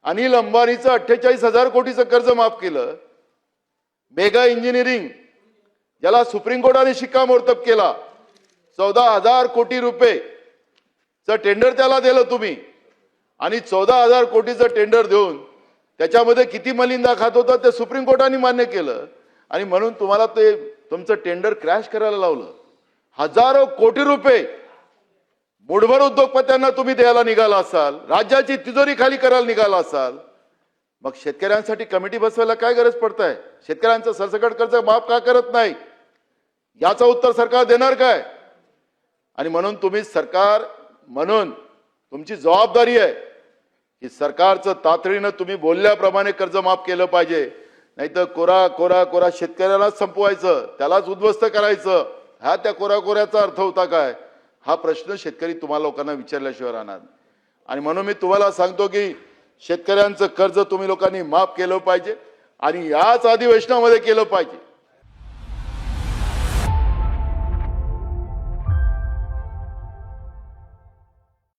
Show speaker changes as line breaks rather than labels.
अनिल अंबानीचं 48,000 कोटीचं कर्ज माफ केलं. मेगा इंजिनिअरिंग ज्याला सुप्रीम कोर्टाने शिक्कामोर्तब केला, 14,000 कोटी रुपयेचं टेंडर त्याला दिलं तुम्ही. आणि 14,000 कोटीचं टेंडर देऊन त्याच्यामध्ये किती मलिंदा खात होता ते सुप्रीम कोर्टाने मान्य केलं. आणि म्हणून तुम्हाला ते तुमचं टेंडर क्रॅश करायला लावलं. हजारो कोटी रुपये मुठभर उद्योगपत्यांना तुम्ही द्यायला निघाला असाल, राज्याची तिजोरी खाली करायला निघाला असाल, मग शेतकऱ्यांसाठी कमिटी बसवायला काय गरज पडताय? शेतकऱ्यांचं सरसकट कर्ज माफ का करत नाही? याचं उत्तर सरकार देणार काय? आणि म्हणून तुम्ही सरकार म्हणून तुमची जबाबदारी आहे की सरकारचं तातडीनं तुम्ही बोलल्याप्रमाणे कर्ज माफ केलं पाहिजे. नाहीतर कोरा कोरा कोरा शेतकऱ्यालाच संपवायचं, त्यालाच उद्ध्वस्त करायचं, हा त्या कोरा कोऱ्याचा अर्थ होता काय? हा प्रश्न शेतकरी तुम्हाला लोकांना विचारल्याशिवाय राहणार. आणि म्हणून मी तुम्हाला सांगतो की शेतकऱ्यांचं कर्ज तुम्ही लोकांनी माफ केलं पाहिजे आणि याच अधिवेशनामध्ये केलं पाहिजे.